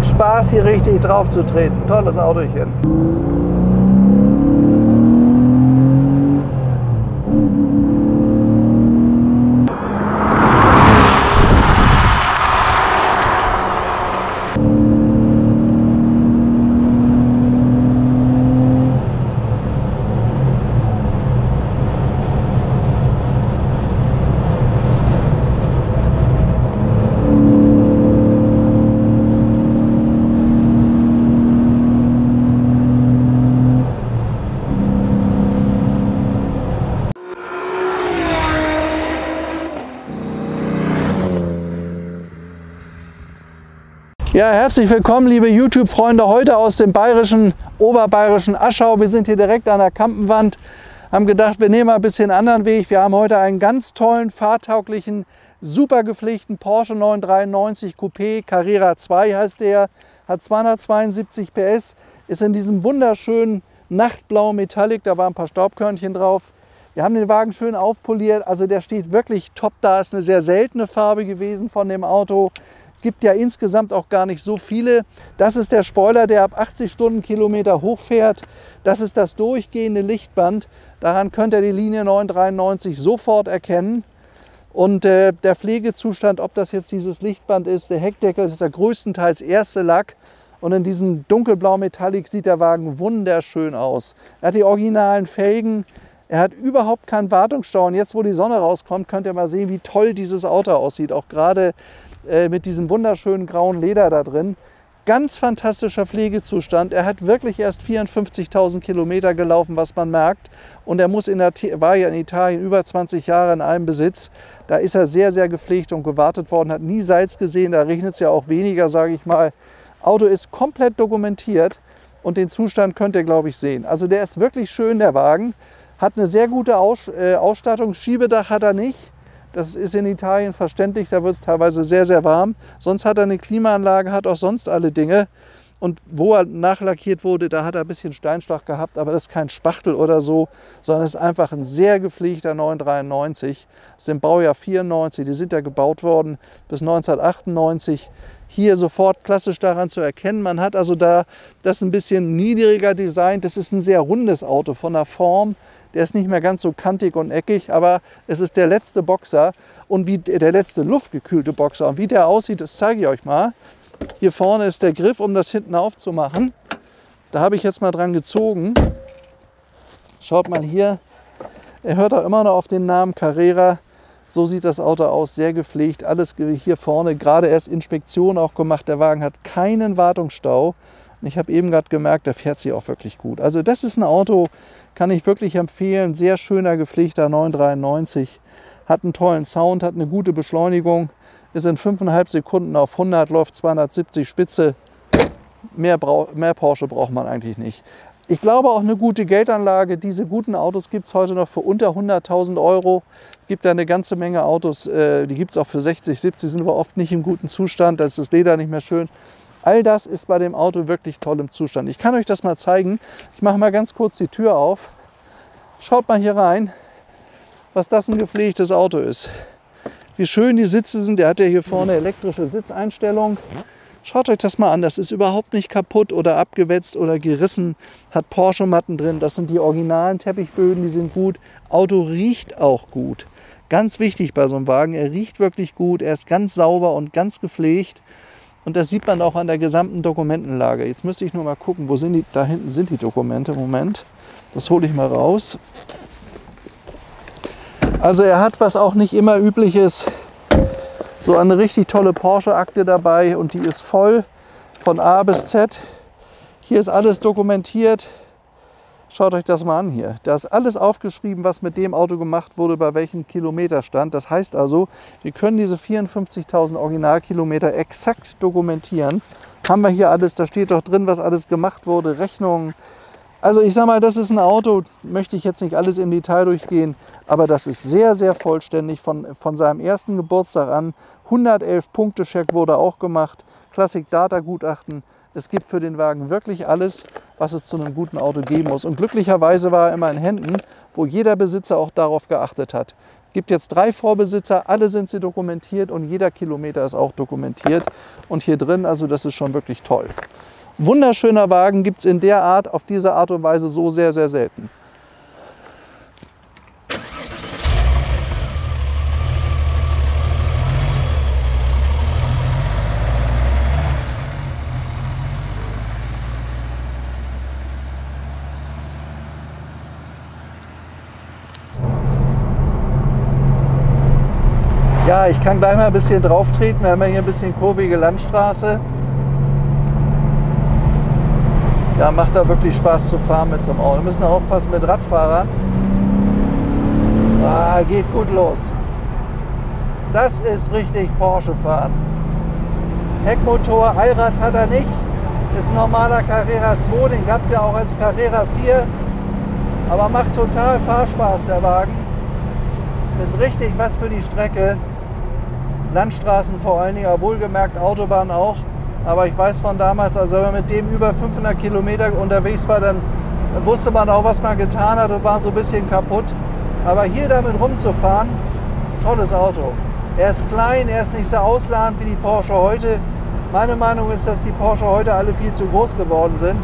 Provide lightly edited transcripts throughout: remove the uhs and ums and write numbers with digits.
Macht Spaß, hier richtig drauf zu treten. Tolles Autochen. Ja, herzlich willkommen, liebe YouTube-Freunde, heute aus dem oberbayerischen Aschau. Wir sind hier direkt an der Kampenwand, haben gedacht, wir nehmen mal ein bisschen anderen Weg. Wir haben heute einen ganz tollen, fahrtauglichen, super gepflegten Porsche 993 Coupé, Carrera 2 heißt der, hat 272 PS, ist in diesem wunderschönen Nachtblau Metallic, da waren ein paar Staubkörnchen drauf. Wir haben den Wagen schön aufpoliert, also der steht wirklich top da, ist eine sehr seltene Farbe gewesen von dem Auto. Gibt ja insgesamt auch gar nicht so viele. Das ist der Spoiler, der ab 80 Stundenkilometer hochfährt. Das ist das durchgehende Lichtband. Daran könnt ihr die Linie 993 sofort erkennen. Und der Pflegezustand, ob das jetzt dieses Lichtband ist, der Heckdeckel, das ist ja größtenteils erste Lack. Und in diesem dunkelblau Metallic sieht der Wagen wunderschön aus. Er hat die originalen Felgen. Er hat überhaupt keinen Wartungsstau. Und jetzt, wo die Sonne rauskommt, könnt ihr mal sehen, wie toll dieses Auto aussieht. Auch gerade mit diesem wunderschönen grauen Leder da drin. Ganz fantastischer Pflegezustand. Er hat wirklich erst 54.000 Kilometer gelaufen, was man merkt. Und er war ja in Italien über 20 Jahre in einem Besitz. Da ist er sehr, sehr gepflegt und gewartet worden, hat nie Salz gesehen. Da regnet es ja auch weniger, sage ich mal. Auto ist komplett dokumentiert und den Zustand könnt ihr, glaube ich, sehen. Also der ist wirklich schön, der Wagen. Hat eine sehr gute Ausstattung. Schiebedach hat er nicht. Das ist in Italien verständlich, da wird es teilweise sehr, sehr warm. Sonst hat er eine Klimaanlage, hat auch sonst alle Dinge. Und wo er nachlackiert wurde, da hat er ein bisschen Steinschlag gehabt, aber das ist kein Spachtel oder so, sondern es ist einfach ein sehr gepflegter 993. Das ist im Baujahr 94, die sind ja gebaut worden bis 1998. Hier sofort klassisch daran zu erkennen. Man hat also da das ein bisschen niedriger designt. Das ist ein sehr rundes Auto von der Form. Der ist nicht mehr ganz so kantig und eckig, aber es ist der letzte Boxer und der letzte luftgekühlte Boxer. Und wie der aussieht, das zeige ich euch mal. Hier vorne ist der Griff, um das hinten aufzumachen. Da habe ich jetzt mal dran gezogen. Schaut mal hier, er hört auch immer noch auf den Namen Carrera. So sieht das Auto aus, sehr gepflegt. Alles hier vorne, gerade erst Inspektion auch gemacht. Der Wagen hat keinen Wartungsstau. Und ich habe eben gerade gemerkt, der fährt sich auch wirklich gut. Also das ist ein Auto, kann ich wirklich empfehlen. Sehr schöner, gepflegter 993. Hat einen tollen Sound, hat eine gute Beschleunigung. Ist in 5,5 Sekunden auf 100, läuft 270 Spitze. Mehr Porsche braucht man eigentlich nicht. Ich glaube auch eine gute Geldanlage. Diese guten Autos gibt es heute noch für unter 100.000 Euro. Es gibt ja eine ganze Menge Autos, die gibt es auch für 60, 70, sind aber oft nicht im guten Zustand. Da ist das Leder nicht mehr schön. All das ist bei dem Auto wirklich toll im Zustand. Ich kann euch das mal zeigen. Ich mache mal ganz kurz die Tür auf. Schaut mal hier rein, was das ein gepflegtes Auto ist. Wie schön die Sitze sind. Der hat ja hier vorne elektrische Sitzeinstellung. Schaut euch das mal an. Das ist überhaupt nicht kaputt oder abgewetzt oder gerissen. Hat Porsche-Matten drin. Das sind die originalen Teppichböden, die sind gut. Auto riecht auch gut. Ganz wichtig bei so einem Wagen. Er riecht wirklich gut. Er ist ganz sauber und ganz gepflegt. Und das sieht man auch an der gesamten Dokumentenlage. Jetzt müsste ich nur mal gucken, wo sind die? Da hinten sind die Dokumente. Moment, das hole ich mal raus. Also er hat, was auch nicht immer üblich ist, so eine richtig tolle Porsche-Akte dabei und die ist voll von A bis Z. Hier ist alles dokumentiert. Schaut euch das mal an hier. Da ist alles aufgeschrieben, was mit dem Auto gemacht wurde, bei welchem Kilometerstand. Das heißt also, wir können diese 54.000 Originalkilometer exakt dokumentieren. Haben wir hier alles, da steht doch drin, was alles gemacht wurde, Rechnungen. Also ich sag mal, das ist ein Auto, möchte ich jetzt nicht alles im Detail durchgehen, aber das ist sehr, sehr vollständig von seinem ersten Geburtstag an. 111 Punkte-Check wurde auch gemacht, Classic-Data-Gutachten. Es gibt für den Wagen wirklich alles, was es zu einem guten Auto geben muss. Und glücklicherweise war er immer in Händen, wo jeder Besitzer auch darauf geachtet hat. Gibt jetzt 3 Vorbesitzer, alle sind sie dokumentiert und jeder Kilometer ist auch dokumentiert. Und hier drin, also das ist schon wirklich toll. Wunderschöner Wagen, gibt es in der Art, auf diese Art und Weise so sehr, sehr selten. Ja, ich kann gleich mal ein bisschen drauf treten. Wir haben ja hier ein bisschen kurvige Landstraße. Ja, macht da wirklich Spaß zu fahren mit so einem Auto. Wir müssen aufpassen mit Radfahrern. Ah, geht gut los. Das ist richtig Porsche fahren. Heckmotor, Allrad hat er nicht. Ist ein normaler Carrera 2, den gab es ja auch als Carrera 4. Aber macht total Fahrspaß, der Wagen. Ist richtig was für die Strecke. Landstraßen vor allen Dingen, wohlgemerkt Autobahn auch. Aber ich weiß von damals, also wenn man mit dem über 500 Kilometer unterwegs war, dann wusste man auch, was man getan hat und war so ein bisschen kaputt. Aber hier damit rumzufahren, tolles Auto. Er ist klein, er ist nicht so ausladend wie die Porsche heute. Meine Meinung ist, dass die Porsche heute alle viel zu groß geworden sind.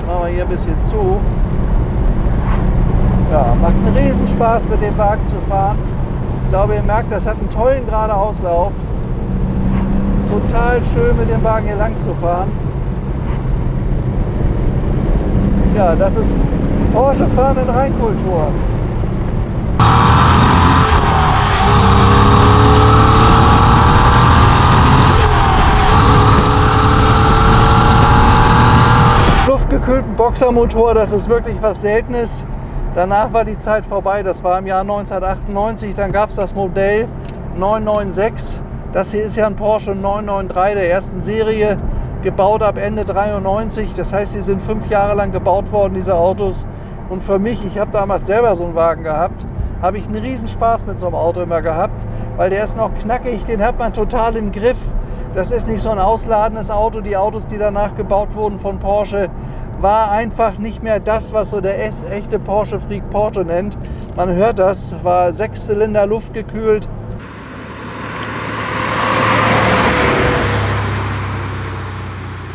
Machen wir hier ein bisschen zu. Ja, macht einen Riesenspaß mit dem Wagen zu fahren. Ich glaube, ihr merkt, das hat einen tollen Geradeauslauf. Total schön mit dem Wagen hier lang zu fahren. Ja, das ist Porsche fahren in Reinkultur. Luftgekühlten Boxermotor, das ist wirklich was Seltenes. Danach war die Zeit vorbei, das war im Jahr 1998, dann gab es das Modell 996. Das hier ist ja ein Porsche 993 der ersten Serie, gebaut ab Ende 93. Das heißt, sie sind 5 Jahre lang gebaut worden, diese Autos. Und für mich, ich habe damals selber so einen Wagen gehabt, habe ich einen riesen Spaß mit so einem Auto immer gehabt, weil der ist noch knackig, den hat man total im Griff. Das ist nicht so ein ausladendes Auto. Die Autos, die danach gebaut wurden von Porsche, war einfach nicht mehr das, was so der echte Porsche-Freak Porsche nennt. Man hört das, war 6-Zylinder luftgekühlt.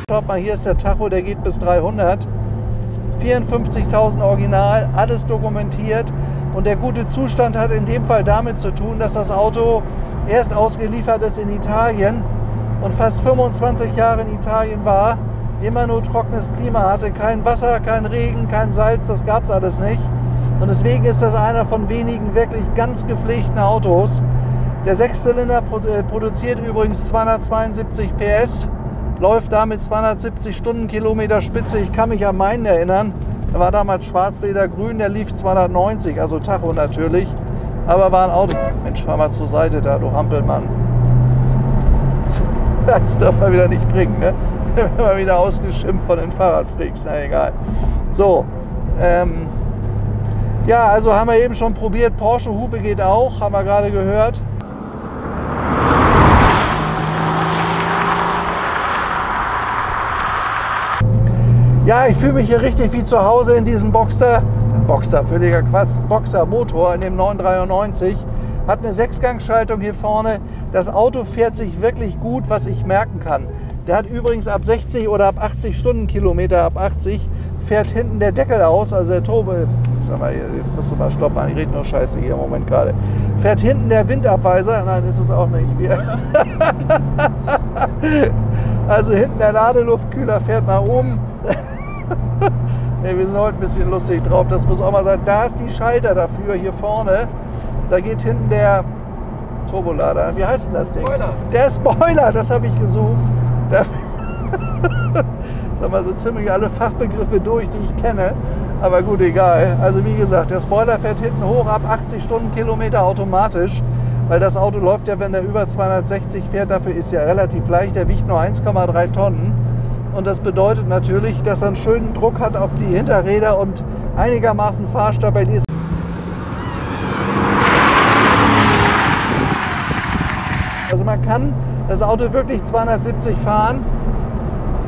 Schaut mal, hier ist der Tacho, der geht bis 300. 54.000 Original, alles dokumentiert. Und der gute Zustand hat in dem Fall damit zu tun, dass das Auto erst ausgeliefert ist in Italien und fast 25 Jahre in Italien war. Immer nur trockenes Klima hatte, kein Wasser, kein Regen, kein Salz, das gab es alles nicht. Und deswegen ist das einer von wenigen wirklich ganz gepflegten Autos. Der 6-Zylinder produziert übrigens 272 PS, läuft damit 270 Stundenkilometer Spitze. Ich kann mich an meinen erinnern, der war damals schwarzledergrün, der lief 290, also Tacho natürlich. Aber war ein Auto. Mensch, fahr mal zur Seite da, du Hampelmann. Das darf man wieder nicht bringen, ne? Immer wieder ausgeschimpft von den Fahrradfreaks, na egal. So, ja, also haben wir eben schon probiert, Porsche Hupe geht auch, haben wir gerade gehört. Ja, ich fühle mich hier richtig wie zu Hause in diesem Boxster, völliger Quatsch, Boxer-Motor in dem 993. Hat eine 6-Gang-Schaltung hier vorne. Das Auto fährt sich wirklich gut, was ich merken kann. Der hat übrigens ab 60 oder ab 80 Stundenkilometer, ab 80, fährt hinten der Deckel aus, also der Turbo, sag mal, jetzt musst du mal stoppen, ich rede nur Scheiße hier im Moment gerade. Fährt hinten der Windabweiser, nein, ist es auch nicht hier. Also hinten der Ladeluftkühler fährt nach oben. Nee, wir sind heute ein bisschen lustig drauf, das muss auch mal sein. Da ist die Schalter dafür, hier vorne. Da geht hinten der Turbolader. Wie heißt denn das Ding? Spoiler. Der Spoiler, das habe ich gesucht. Jetzt haben wir so ziemlich alle Fachbegriffe durch, die ich kenne. Aber gut, egal. Also wie gesagt, der Spoiler fährt hinten hoch ab 80 Stundenkilometer automatisch. Weil das Auto läuft ja, wenn er über 260 fährt, dafür ist ja relativ leicht. Der wiegt nur 1,3 Tonnen. Und das bedeutet natürlich, dass er einen schönen Druck hat auf die Hinterräder und einigermaßen fahrstabil ist. Also man kann das Auto wirklich 270 fahren.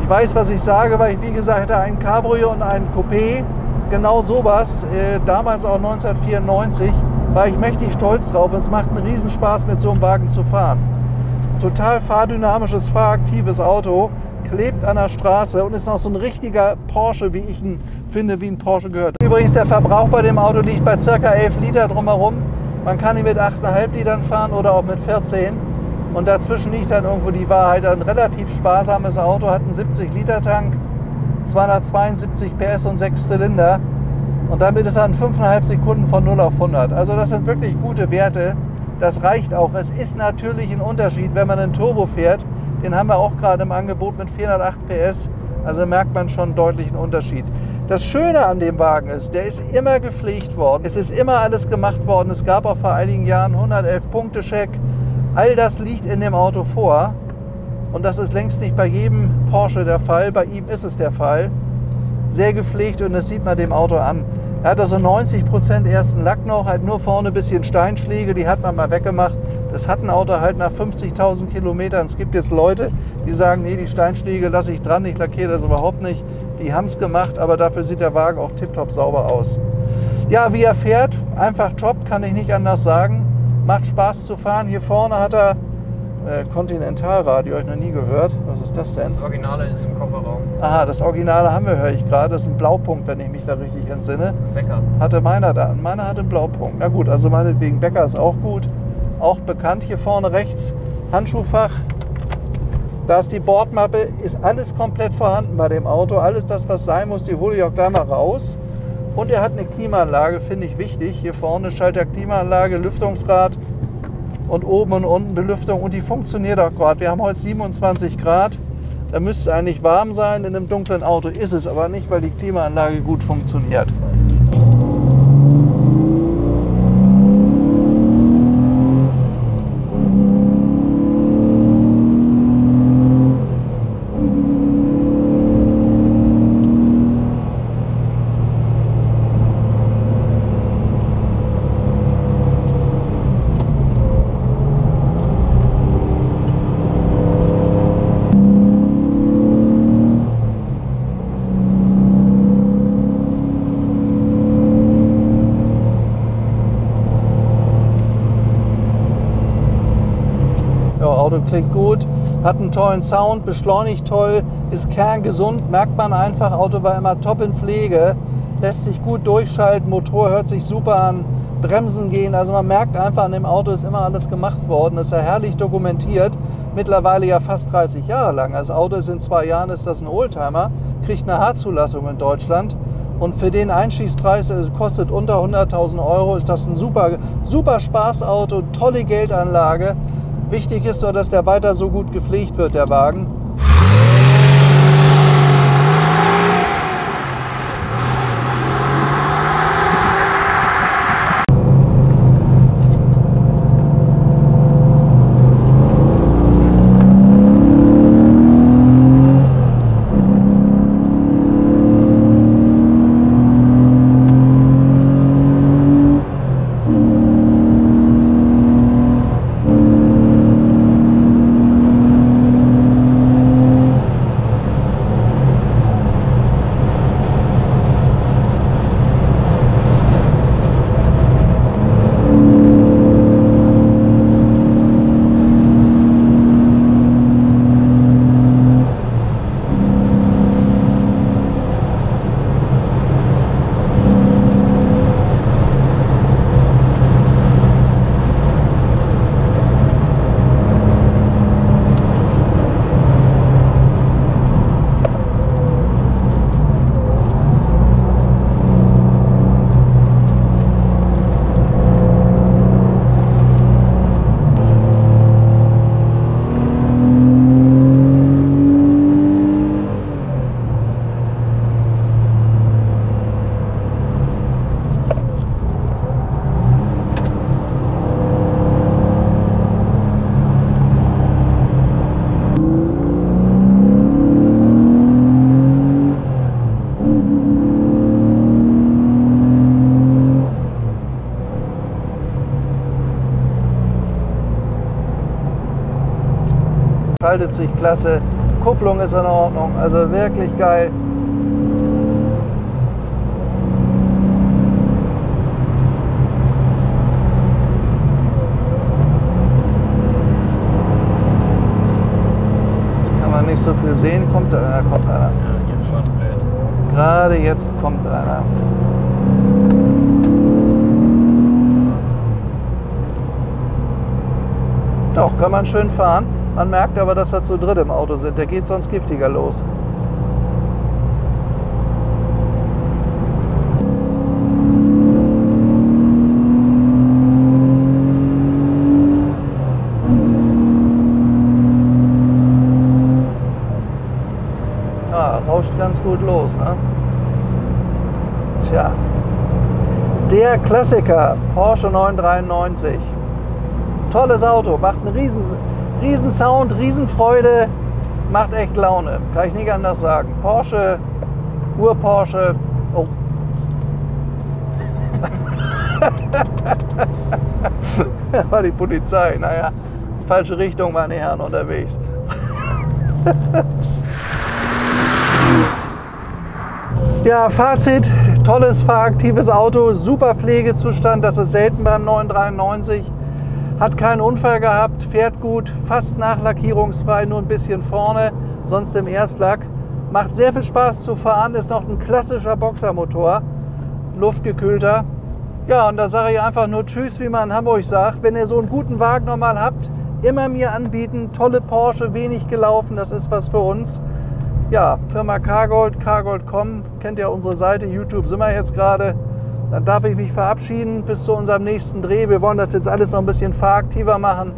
Ich weiß, was ich sage, weil ich, wie gesagt, hatte ein Cabrio und ein Coupé. Genau sowas, damals auch 1994. war ich mächtig stolz drauf. Es macht einen Riesenspaß, mit so einem Wagen zu fahren. Total fahrdynamisches, fahraktives Auto, klebt an der Straße und ist noch so ein richtiger Porsche, wie ich ihn finde, wie ein Porsche gehört. Übrigens, der Verbrauch bei dem Auto liegt bei ca. 11 Liter drumherum. Man kann ihn mit 8,5 Litern fahren oder auch mit 14. Und dazwischen liegt dann irgendwo die Wahrheit. Ein relativ sparsames Auto, hat einen 70-Liter-Tank, 272 PS und 6 Zylinder. Und damit ist er in 5,5 Sekunden von 0 auf 100. Also das sind wirklich gute Werte. Das reicht auch. Es ist natürlich ein Unterschied, wenn man einen Turbo fährt. Den haben wir auch gerade im Angebot mit 408 PS. Also merkt man schon einen deutlichen Unterschied. Das Schöne an dem Wagen ist, der ist immer gepflegt worden. Es ist immer alles gemacht worden. Es gab auch vor einigen Jahren 111-Punkte-Check. All das liegt in dem Auto vor. Und das ist längst nicht bei jedem Porsche der Fall. Bei ihm ist es der Fall. Sehr gepflegt und das sieht man dem Auto an. Er hat also 90% ersten Lack noch, halt nur vorne ein bisschen Steinschläge, die hat man mal weggemacht. Das hat ein Auto halt nach 50.000 Kilometern. Es gibt jetzt Leute, die sagen, nee, die Steinschläge lasse ich dran, ich lackiere das überhaupt nicht. Die haben es gemacht, aber dafür sieht der Wagen auch tipptopp sauber aus. Ja, wie er fährt, einfach top, kann ich nicht anders sagen. Macht Spaß zu fahren. Hier vorne hat er Continental-Radio, habe ich noch nie gehört. Was ist das denn? Das Originale ist im Kofferraum. Aha, das Originale haben wir, höre ich gerade. Das ist ein Blaupunkt, wenn ich mich da richtig entsinne. Becker. Hatte meiner da. Meiner hat einen Blaupunkt. Na gut, also meinetwegen Becker ist auch gut. Auch bekannt hier vorne rechts. Handschuhfach. Da ist die Bordmappe. Ist alles komplett vorhanden bei dem Auto. Alles das, was sein muss, die hole ich auch gleich mal raus. Und er hat eine Klimaanlage, finde ich wichtig. Hier vorne Schalter Klimaanlage, Lüftungsrad. Und oben und unten Belüftung und die funktioniert auch gerade. Wir haben heute 27 Grad, da müsste es eigentlich warm sein. In einem dunklen Auto ist es aber nicht, weil die Klimaanlage gut funktioniert. Auto klingt gut, hat einen tollen Sound, beschleunigt toll, ist kerngesund, merkt man einfach. Auto war immer top in Pflege, lässt sich gut durchschalten, Motor hört sich super an, Bremsen gehen. Also man merkt einfach, an dem Auto ist immer alles gemacht worden, ist ja herrlich dokumentiert. Mittlerweile ja fast 30 Jahre lang. Das Auto ist in 2 Jahren, ist das ein Oldtimer, kriegt eine H-Zulassung in Deutschland. Und für den Einstiegspreis, kostet unter 100.000 €, ist das ein super, super Spaßauto, tolle Geldanlage. Wichtig ist nur, dass der weiter so gut gepflegt wird, der Wagen. Schaltet sich klasse, Kupplung ist in Ordnung, also wirklich geil. so viel sehen. Kommt einer? Ja, jetzt schon blöd. Gerade jetzt kommt einer. Doch, kann man schön fahren. Man merkt aber, dass wir zu dritt im Auto sind. Der geht sonst giftiger los. Rauscht ganz gut los, ne? Tja, der Klassiker Porsche 993. Tolles Auto, macht einen riesen Sound, Riesenfreude, macht echt Laune, kann ich nicht anders sagen. Porsche, Ur-Porsche. Oh. War die Polizei, naja, falsche Richtung, meine Herren, unterwegs. Ja, Fazit, tolles, fahraktives Auto, super Pflegezustand, das ist selten beim 993. Hat keinen Unfall gehabt, fährt gut, fast nachlackierungsfrei, nur ein bisschen vorne, sonst im Erstlack. Macht sehr viel Spaß zu fahren, ist noch ein klassischer Boxermotor, luftgekühlter. Ja, und da sage ich einfach nur Tschüss, wie man in Hamburg sagt. Wenn ihr so einen guten Wagen nochmal habt, immer mir anbieten. Tolle Porsche, wenig gelaufen, das ist was für uns. Ja, Firma Cargold, cargold.com, kennt ja unsere Seite, YouTube sind wir jetzt gerade. Dann darf ich mich verabschieden bis zu unserem nächsten Dreh. Wir wollen das jetzt alles noch ein bisschen fahraktiver machen.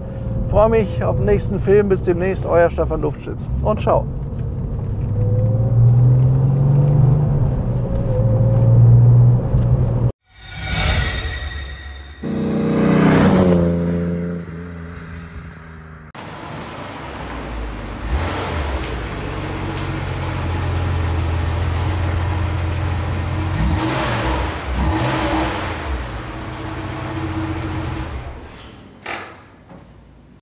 Ich freue mich auf den nächsten Film. Bis demnächst, euer Stefan Luftschütz. Und ciao.